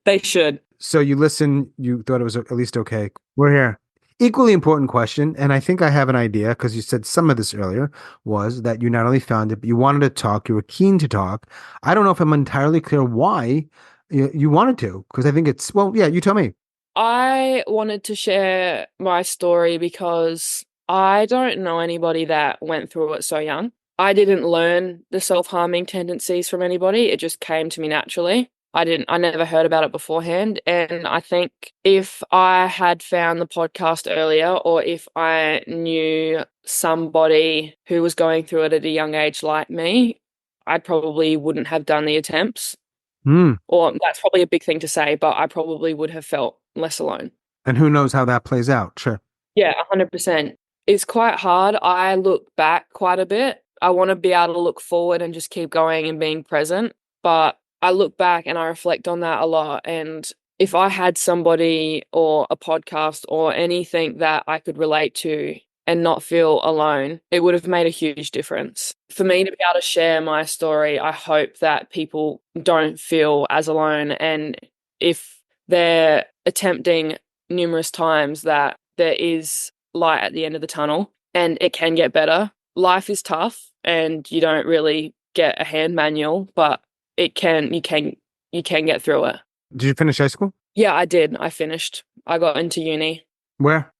They should. So you listen, you thought it was at least okay. We're here. Equally important question, and I think I have an idea because you said some of this earlier, was that you not only found it, but you wanted to talk, you were keen to talk. I don't know if I'm entirely clear why you wanted to, because I think well, yeah, you tell me. I wanted to share my story because I don't know anybody that went through it so young. I didn't learn the self-harming tendencies from anybody. It just came to me naturally. I never heard about it beforehand. And I think if I had found the podcast earlier or if I knew somebody who was going through it at a young age like me, I probably wouldn't have done the attempts. Hmm. Or that's probably a big thing to say, but I probably would have felt less alone. And who knows how that plays out? Sure. Yeah, 100%. It's quite hard. I look back quite a bit. I want to be able to look forward and just keep going and being present. But I look back and I reflect on that a lot. And if I had somebody or a podcast or anything that I could relate to and not feel alone, it would have made a huge difference. For me to be able to share my story, I hope that people don't feel as alone. And if they're attempting numerous times, that there is light at the end of the tunnel and it can get better. Life is tough and you don't really get a hand manual, but you can get through it. Did you finish high school? Yeah, I did. I finished. I got into uni. Where?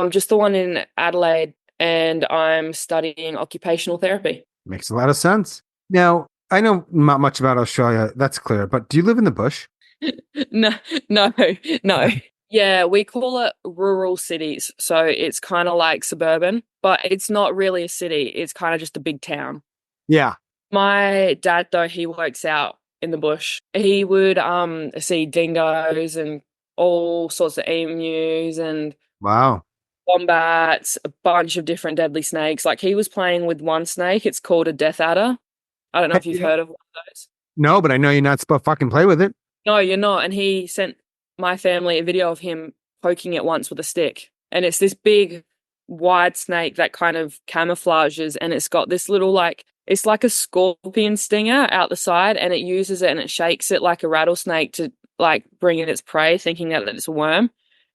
Just the one in Adelaide, and I'm studying occupational therapy. Makes a lot of sense. Now, I know not much about Australia, that's clear, but do you live in the bush? No, no, no. Yeah, we call it rural cities. So it's kind of like suburban, but it's not really a city. It's kind of just a big town. Yeah. My dad, though, he works out in the bush. He would see dingoes and all sorts of emus and Wow. wombats, a bunch of different deadly snakes. Like he was playing with one snake. It's called a death adder. I don't know if you've heard of one of those. No, but I know you're not supposed to fucking play with it. No, you're not. And he sent my family a video of him poking it once with a stick. And it's this big, wide snake that kind of camouflages. And it's got this little, like, it's like a scorpion stinger out the side. And it uses it and it shakes it like a rattlesnake to, like, bring in its prey, thinking that it's a worm.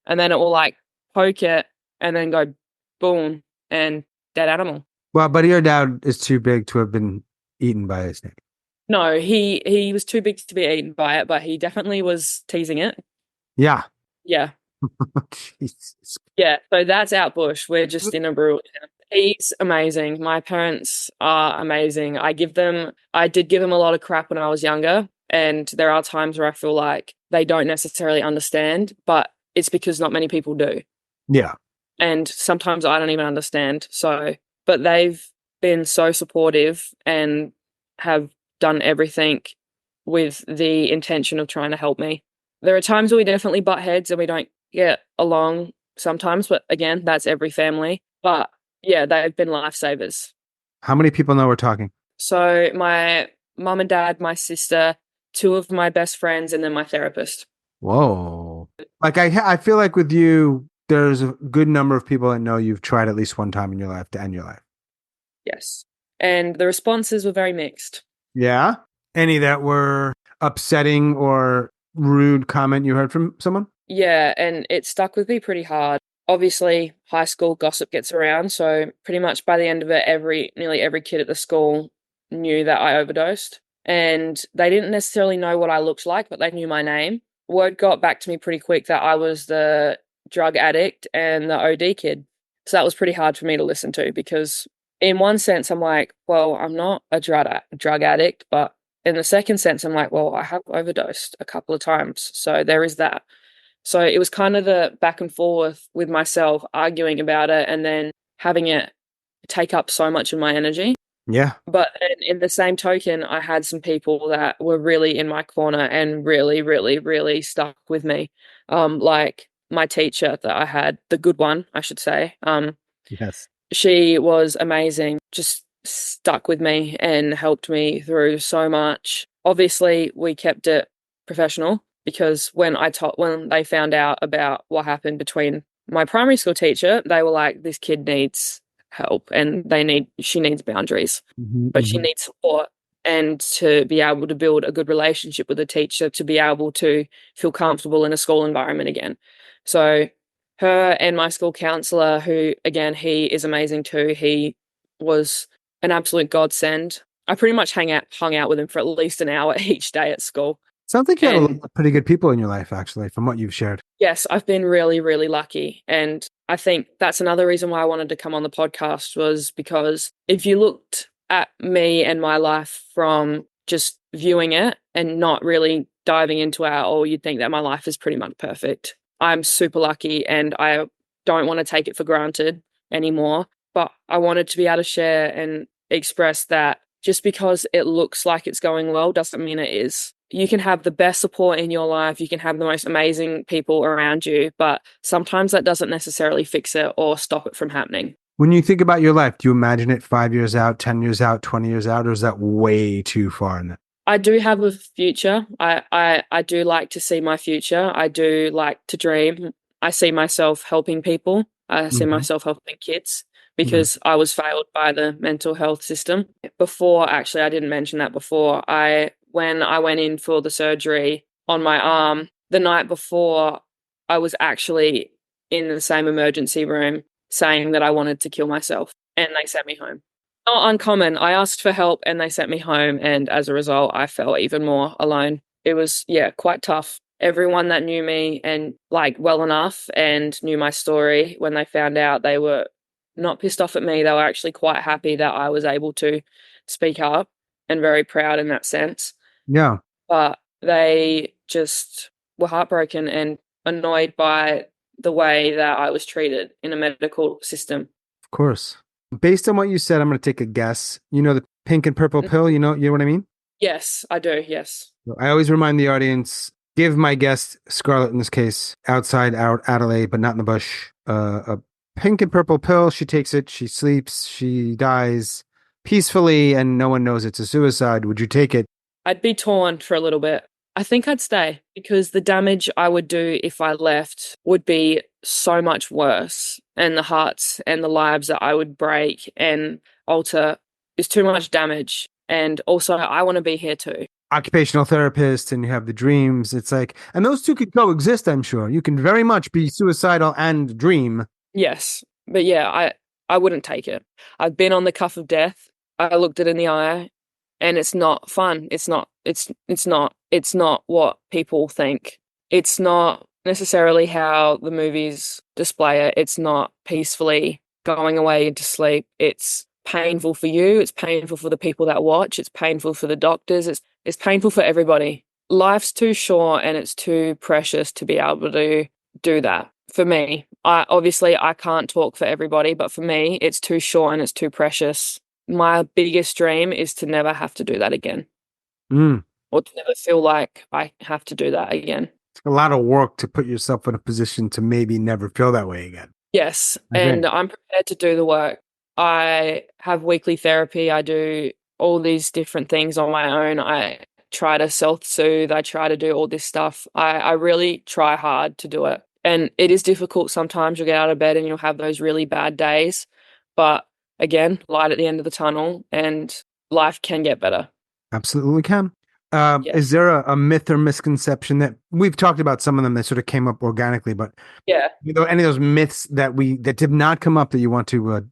And then it will, like, poke it and then go boom and dead animal. Well, but your dad is too big to have been eaten by a snake. No, he was too big to be eaten by it, but he definitely was teasing it. Yeah. Yeah. Jesus. Yeah, so that's out bush. We're just in a rural town. He's amazing. My parents are amazing. I did give them a lot of crap when I was younger, and there are times where I feel like they don't necessarily understand, but it's because not many people do. Yeah. And sometimes I don't even understand. So, but they've been so supportive and have done everything with the intention of trying to help me. There are times where we definitely butt heads and we don't get along sometimes, but again, that's every family. But yeah, they've been lifesavers. How many people know we're talking? So my mum and dad, my sister, two of my best friends, and then my therapist. Whoa. Like I feel like with you, there's a good number of people that know you've tried at least one time in your life to end your life. Yes. And the responses were very mixed. Yeah. Any that were upsetting or rude comment you heard from someone? Yeah, and it stuck with me pretty hard. Obviously, high school gossip gets around, so pretty much by the end of it, nearly every kid at the school knew that I overdosed. And they didn't necessarily know what I looked like, but they knew my name. Word got back to me pretty quick that I was the drug addict and the OD kid. So that was pretty hard for me to listen to because in one sense I'm like, well, I'm not a drug addict, but in the second sense I'm like, well, I have overdosed a couple of times. So there is that. So it was kind of the back and forth with myself, arguing about it and then having it take up so much of my energy. Yeah. But in the same token, I had some people that were really in my corner and really, really, really stuck with me. Like my teacher that I had, the good one, I should say. Yes. She was amazing, just stuck with me and helped me through so much. Obviously, we kept it professional because when they found out about what happened between my primary school teacher, they were like, "This kid needs help, and she needs boundaries, Hmm, but she hmm. needs support." And to be able to build a good relationship with a teacher, to be able to feel comfortable in a school environment again. So her and my school counselor, who again, he is amazing too. He was an absolute godsend. I pretty much hung out with him for at least an hour each day at school. Sounds like you had a lot And of pretty good people in your life, actually, from what you've shared. yes, I've been really, really lucky. And I think that's another reason why I wanted to come on the podcast was because if you looked at me and my life from just viewing it and not really diving into it, or you'd think that my life is pretty much perfect. I'm super lucky and I don't want to take it for granted anymore. But I wanted to be able to share and express that just because it looks like it's going well doesn't mean it is. You can have the best support in your life, you can have the most amazing people around you, but sometimes that doesn't necessarily fix it or stop it from happening. When you think about your life, do you imagine it 5 years out, 10 years out, 20 years out, or is that way too far in that? I do have a future. I do like to see my future. I do like to dream. I see myself helping people. I see Hmm. myself helping kids Hmm. because I was failed by the mental health system. Before, actually, I didn't mention that before. When I went in for the surgery on my arm, the night before, I was actually in the same emergency room saying that I wanted to kill myself, and they sent me home. Not uncommon. I asked for help and they sent me home. And as a result, I felt even more alone. It was, yeah, quite tough. Everyone that knew me and like well enough and knew my story, when they found out, they were not pissed off at me. They were actually quite happy that I was able to speak up and very proud in that sense. Yeah, But they just were heartbroken and annoyed by the way that I was treated in a medical system. of course. Based on what you said, I'm going to take a guess. You know the pink and purple pill, you know what I mean? Yes, I do. Yes. I always remind the audience, give my guest, Scarlett in this case, outside out Adelaide, but not in the bush, a pink and purple pill. She takes it, she sleeps, she dies peacefully, and no one knows it's a suicide. Would you take it? I'd be torn for a little bit. I think I'd stay because the damage I would do if I left would be so much worse. And the hearts and the lives that I would break and alter is too much damage. And also, I want to be here too. Occupational therapist and you have the dreams. It's like, and those two could coexist, I'm sure. You can very much be suicidal and dream. Yes. But yeah, I wouldn't take it. I've been on the cuff of death. I looked it in the eye and it's not fun. It's not what people think. It's not necessarily how the movies display it. It's not peacefully going away into sleep. It's painful for you. It's painful for the people that watch. It's painful for the doctors. It's painful for everybody. Life's too short and it's too precious to be able to do that. For me, I can't talk for everybody, but for me, it's too short and it's too precious. My biggest dream is to never have to do that again, Mm. or to never feel like I have to do that again. It's a lot of work to put yourself in a position to maybe never feel that way again. Yes, I and think. I'm prepared to do the work. I have weekly therapy. I do all these different things on my own. I try to self-soothe. I try to do all this stuff. I really try hard to do it. And it is difficult sometimes. You'll get out of bed and you'll have those really bad days. But again, light at the end of the tunnel and life can get better. Absolutely can. Yeah. Is there a myth or misconception that we've talked about some of them that sort of came up organically, but Yeah. any of those myths that did not come up that you want to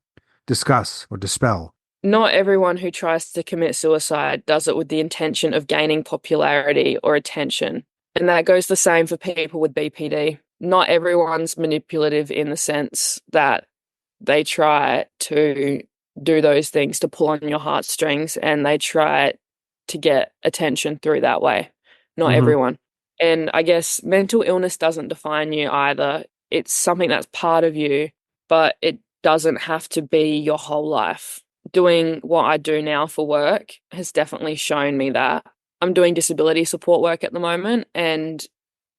discuss or dispel? Not everyone who tries to commit suicide does it with the intention of gaining popularity or attention. And that goes the same for people with BPD. Not everyone's manipulative in the sense that they try to do those things to pull on your heartstrings and they try to get attention through that way. Not Hmm. everyone. And I guess mental illness doesn't define you either. It's something that's part of you, but it doesn't have to be your whole life. Doing what I do now for work has definitely shown me that. I'm doing disability support work at the moment, and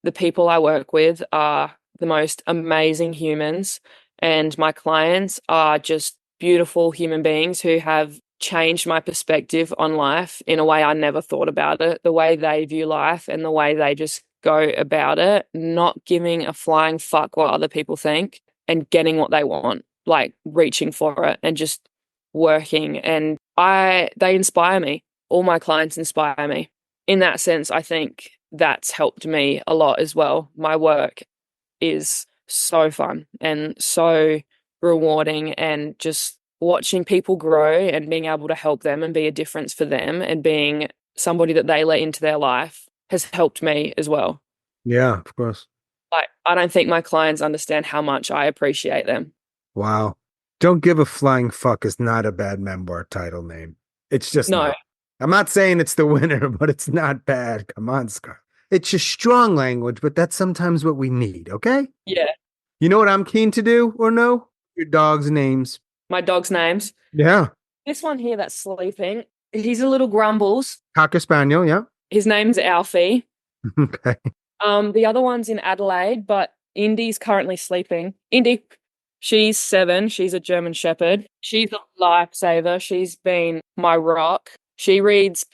the people I work with are the most amazing humans, and my clients are just beautiful human beings who have changed my perspective on life in a way I never thought about it, the way they view life and the way they just go about it, not giving a flying fuck what other people think and getting what they want, like reaching for it and just working. And they inspire me. All my clients inspire me. In that sense, I think that's helped me a lot as well. My work is so fun and so rewarding, and just watching people grow and being able to help them and be a difference for them and being somebody that they let into their life has helped me as well. Yeah, of course. Like, I don't think my clients understand how much I appreciate them. Wow. Don't give a flying fuck is not a bad memoir title name. It's just No, not. I'm not saying it's the winner, but it's not bad. Come on, Scar. It's just strong language, but that's sometimes what we need, okay? yeah, You know what I'm keen to do or no? Your dog's names. my dog's names. Yeah. This one here that's sleeping, he's a little grumbles. Cocker Spaniel, yeah. His name's Alfie. Okay. The other one's in Adelaide, but Indy's currently sleeping. Indy, she's 7. She's a German Shepherd. She's a lifesaver. She's been my rock. She reads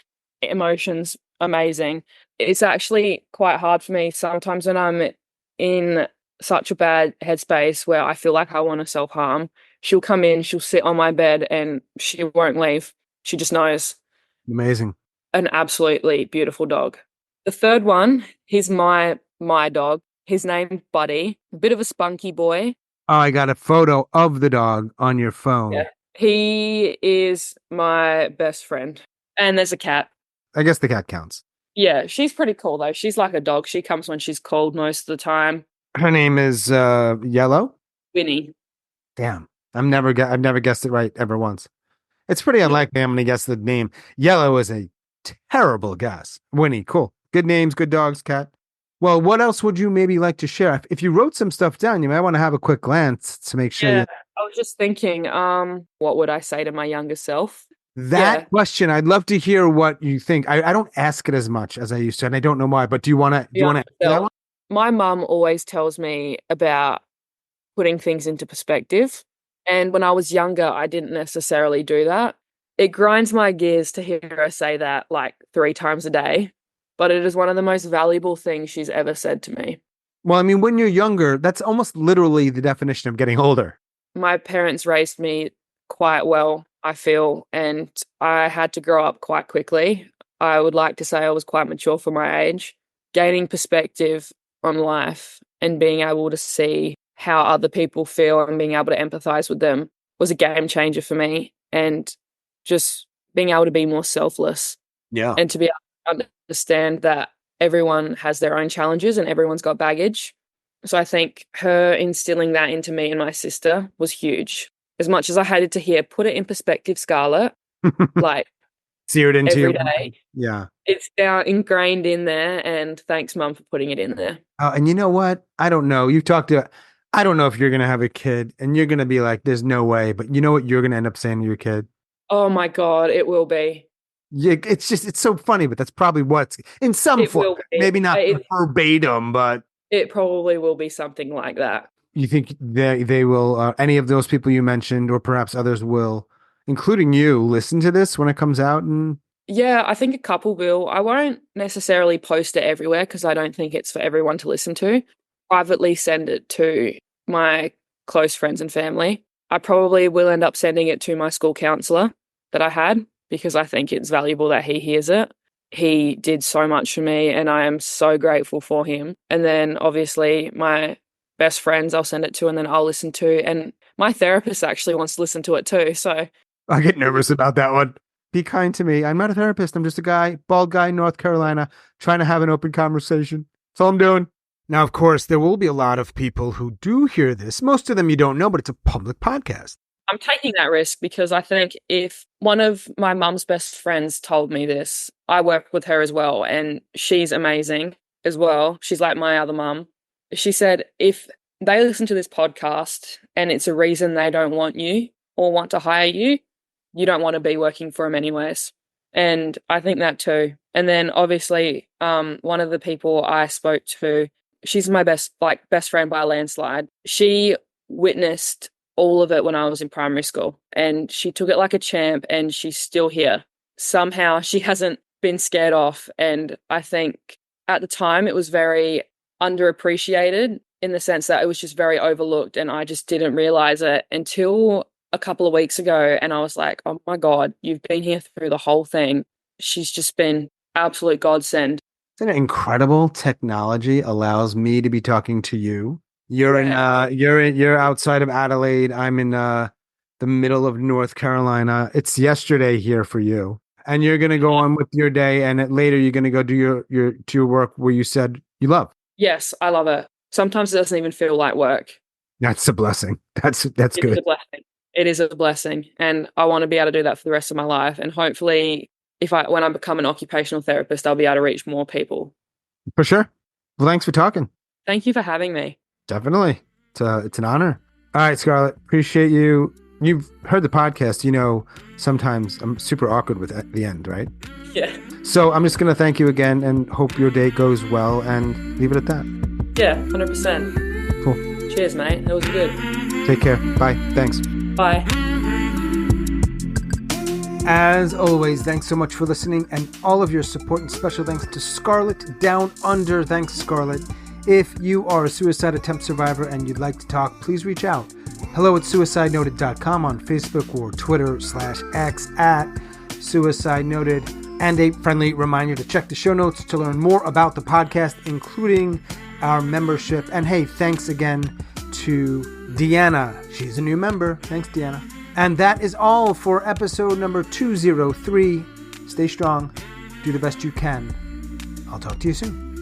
emotions amazing. It's actually quite hard for me sometimes when I'm in such a bad headspace where I feel like I want to self-harm. She'll come in, she'll sit on my bed, and she won't leave. She just knows. Amazing. An absolutely beautiful dog. The third one, he's my dog. His name's Buddy, a bit of a spunky boy. Oh, I got a photo of the dog on your phone. Yeah. He is my best friend. And there's a cat. I guess the cat counts. Yeah, she's pretty cool though. She's like a dog. She comes when she's cold most of the time. Her name is Yellow. Winnie. Damn. I've never guessed it right ever once. It's pretty unlikely I'm gonna guess the name. Yellow is a terrible guess. Winnie, cool. Good names, good dogs, cat. Well, what else would you maybe like to share? If you wrote some stuff down, you might want to have a quick glance to make sure Yeah. you I was just thinking, what would I say to my younger self? that Yeah. question. I'd love to hear what you think. I don't ask it as much as I used to, and I don't know why, but do you Younger wanna answer that self. one? My mum always tells me about putting things into perspective. And when I was younger, I didn't necessarily do that. It grinds my gears to hear her say that like 3 times a day, but it is one of the most valuable things she's ever said to me. Well, I mean, when you're younger, that's almost literally the definition of getting older. My parents raised me quite well, I feel, and I had to grow up quite quickly. I would like to say I was quite mature for my age. Gaining perspective on life and being able to see how other people feel and being able to empathize with them was a game changer for me. And just being able to be more selfless Yeah. and to be able to understand that everyone has their own challenges and everyone's got baggage. So I think her instilling that into me and my sister was huge. As much as I hated to hear, put it in perspective, Scarlett, like Seared into your every mind. day, Yeah. it's now ingrained in there. And thanks, Mum, for putting it in there. And you know what? I don't know if you're going to have a kid and you're going to be like, there's no way, but you know what you're going to end up saying to your kid? Oh my God, it will be. Yeah, it's so funny, but that's probably what's in some It form, will be. maybe not verbatim, but It probably will be something like that. you think they will, any of those people you mentioned, or perhaps others will, including you, listen to this when it comes out and Yeah, I think a couple will. I won't necessarily post it everywhere because I don't think it's for everyone to listen to. Privately send it to my close friends and family. I probably will end up sending it to my school counselor that I had because I think it's valuable that he hears it. He did so much for me and I am so grateful for him. And then obviously my best friends I'll send it to and then I'll listen to. And my therapist actually wants to listen to it too. So I get nervous about that one. Be kind to me. I'm not a therapist. I'm just a guy, bald guy in North Carolina, trying to have an open conversation. That's all I'm doing. Now, of course, there will be a lot of people who do hear this. Most of them you don't know, but it's a public podcast. I'm taking that risk because I think if one of my mum's best friends told me this, I work with her as well, and she's amazing as well. She's like my other mum. She said, if they listen to this podcast and it's a reason they don't want you or want to hire you, you don't want to be working for them anyways. And I think that too. And then obviously, one of the people I spoke to, she's my best friend by a landslide. She witnessed all of it when I was in primary school and she took it like a champ and she's still here. Somehow she hasn't been scared off. And I think at the time it was very underappreciated in the sense that it was just very overlooked and I just didn't realize it until a couple of weeks ago and I was like, oh my God, you've been here through the whole thing. She's just been absolute godsend. Isn't it incredible? Technology allows me to be talking to you. Yeah. You're outside of Adelaide. I'm in the middle of North Carolina. It's yesterday here for you. And you're gonna go on with your day and later you're gonna go do your work where you said you love. Yes, I love it. Sometimes it doesn't even feel like work. That's a blessing. That's It is good. a blessing. It is a blessing. And I want to be able to do that for the rest of my life. And hopefully when I become an occupational therapist, I'll be able to reach more people. For sure. Well, thanks for talking. Thank you for having me. Definitely. It's an honor. All right, Scarlett. Appreciate you. You've heard the podcast. You know, sometimes I'm super awkward with at the end, right? Yeah. So I'm just going to thank you again and hope your day goes well and leave it at that. Yeah, 100%. Cool. Cheers, mate. That was good. Take care. Bye. Thanks. Bye. As always, thanks so much for listening and all of your support, and special thanks to Scarlett Down Under. Thanks, Scarlett. If you are a suicide attempt survivor and you'd like to talk, please reach out. hello@suicidenoted.com, on Facebook or Twitter/X @suicidenoted. And a friendly reminder to check the show notes to learn more about the podcast, including our membership. And hey, thanks again to Deanna. She's a new member. Thanks, Deanna. And that is all for episode number 203. Stay strong. Do the best you can. I'll talk to you soon.